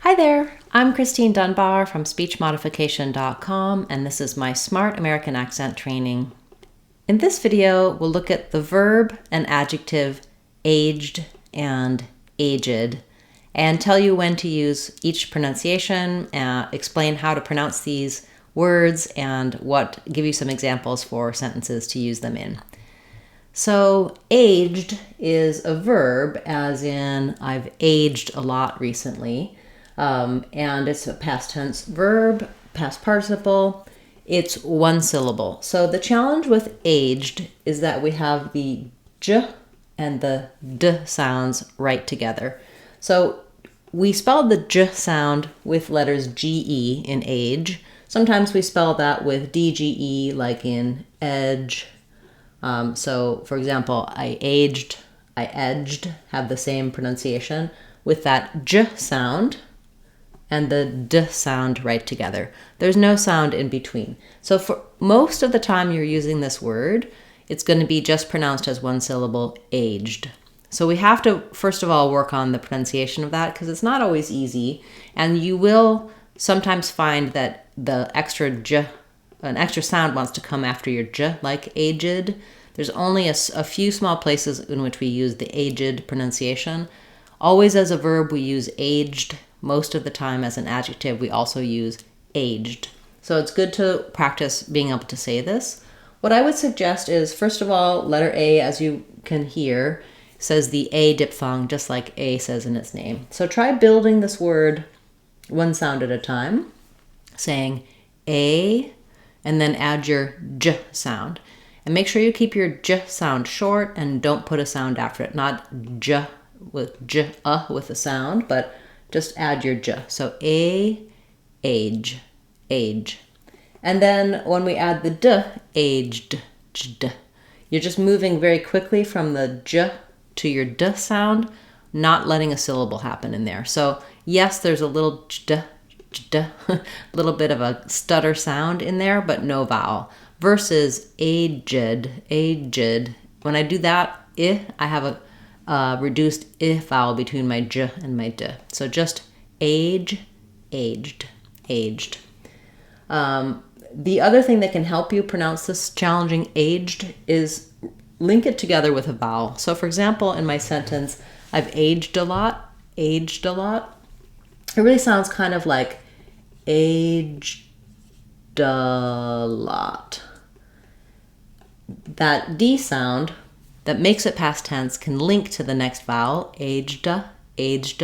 Hi there, I'm Christine Dunbar from speechmodification.com, and this is my Smart American Accent training. In this video, we'll look at the verb and adjective aged and aged and tell you when to use each pronunciation, explain how to pronounce these words, and give you some examples for sentences to use them in. So aged is a verb, as in I've aged a lot recently. And it's a past tense verb, past participle. It's one syllable. So the challenge with aged is that we have the j and the d sounds right together. So we spell the j sound with letters ge in age. Sometimes we spell that with dge, like in edge. So for example, I aged, I edged, have the same pronunciation with that j sound and the d sound right together. There's no sound in between. So for most of the time you're using this word, it's going to be just pronounced as one syllable, aged. So we have to, first of all, work on the pronunciation of that because it's not always easy. And you will sometimes find that the extra j, an extra sound wants to come after your j, like aged. There's only a few small places in which we use the aged pronunciation. Always as a verb, we use aged. Most of the time as an adjective, we also use aged. So it's good to practice being able to say this. What I would suggest is, first of all, letter A, as you can hear, says the A diphthong, just like A says in its name. So try building this word one sound at a time, saying A, and then add your J sound. And make sure you keep your J sound short and don't put a sound after it. Not J with with a sound, but just add your j. So a, age, age. And then when we add the d, aged, jd, you're just moving very quickly from the j to your d sound, not letting a syllable happen in there. So yes, there's a little jd, jd, a little bit of a stutter sound in there, but no vowel. Versus aged, aged. When I do that, I have a reduced I vowel between my j and my d. So just age, aged, aged. The other thing that can help you pronounce this challenging aged is link it together with a vowel. So for example, in my sentence, I've aged a lot, aged a lot. It really sounds kind of like aged a lot. That D sound that makes it past tense can link to the next vowel, aged, aged.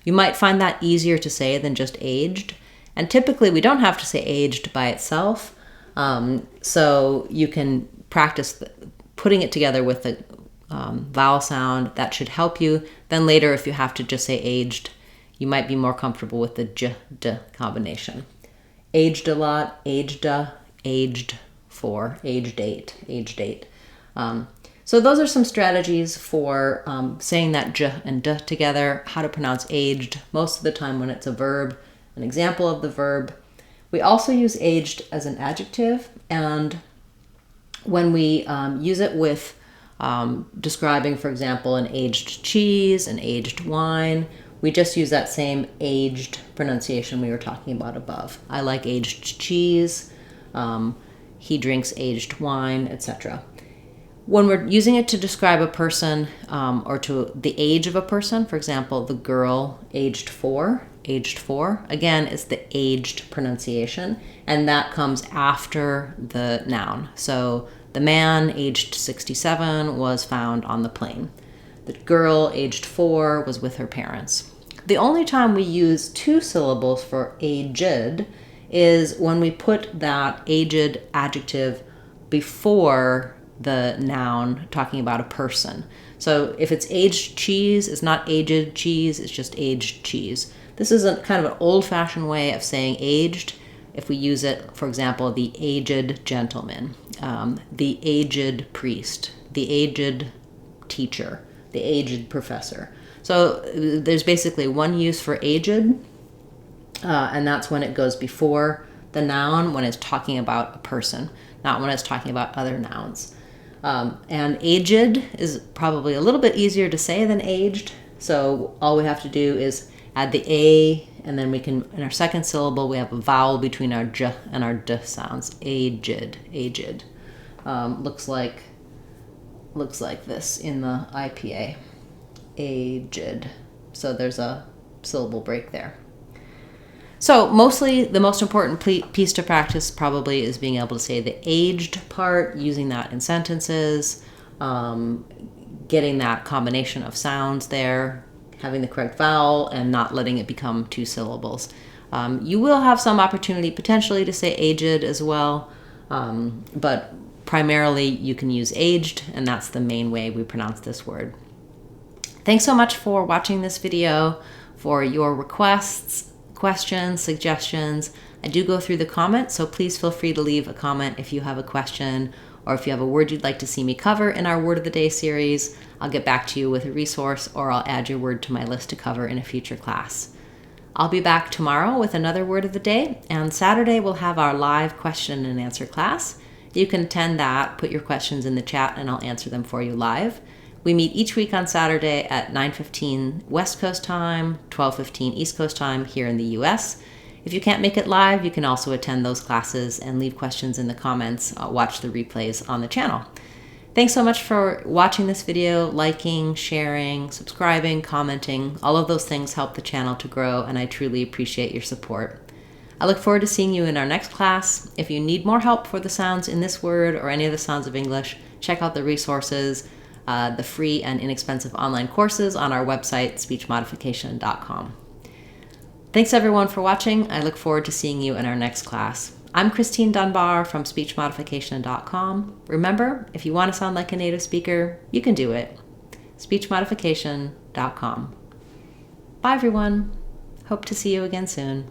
You might find that easier to say than just aged. And typically we don't have to say aged by itself. So you can practice putting it together with the vowel sound. That should help you. Then later, if you have to just say aged, you might be more comfortable with the j, d combination. Aged a lot, aged, aged 4, aged 8, aged 8. So those are some strategies for saying that j and d together, how to pronounce aged most of the time when it's a verb, an example of the verb. We also use aged as an adjective, and when we use it with describing, for example, an aged cheese, an aged wine, we just use that same aged pronunciation we were talking about above. I like aged cheese, he drinks aged wine, etc. When we're using it to describe a person or to the age of a person, for example, the girl aged 4, again, it's the aged pronunciation, and that comes after the noun. So the man aged 67 was found on the plane. The girl aged 4 was with her parents. The only time we use two syllables for aged is when we put that aged adjective before the noun talking about a person. So if it's aged cheese, it's not aged cheese, it's just aged cheese. This is a kind of an old-fashioned way of saying aged. If we use it, for example, the aged gentleman, the aged priest, the aged teacher, the aged professor. So there's basically one use for aged, and that's when it goes before the noun, when it's talking about a person, not when it's talking about other nouns. And aged is probably a little bit easier to say than aged. So all we have to do is add the A And then we can, in our second syllable, we have a vowel between our j and our d sounds. Aged, aged. Looks like this in the IPA. Aged. So there's a syllable break there. So mostly the most important piece to practice probably is being able to say the aged part, using that in sentences, getting that combination of sounds there, having the correct vowel, and not letting it become two syllables. You will have some opportunity potentially to say aged as well, but primarily you can use aged, and that's the main way we pronounce this word. Thanks so much for watching this video. For your requests, questions, suggestions, I do go through the comments, so please feel free to leave a comment if you have a question or if you have a word you'd like to see me cover in our Word of the Day series. I'll get back to you with a resource, or I'll add your word to my list to cover in a future class. I'll be back tomorrow with another Word of the Day, and Saturday we'll have our live question and answer class. You can attend that, put your questions in the chat, and I'll answer them for you live. We meet each week on Saturday at 9:15 West Coast time, 12:15 East Coast time here in the US. If you can't make it live, you can also attend those classes and leave questions in the comments. Watch the replays on the channel. Thanks so much for watching this video, liking, sharing, subscribing, commenting. All of those things help the channel to grow, and I truly appreciate your support. I look forward to seeing you in our next class. If you need more help for the sounds in this word or any of the sounds of English, check out the resources, the free and inexpensive online courses on our website, speechmodification.com. Thanks everyone for watching. I look forward to seeing you in our next class. I'm Christine Dunbar from speechmodification.com. Remember, if you want to sound like a native speaker, you can do it. speechmodification.com. Bye everyone. Hope to see you again soon.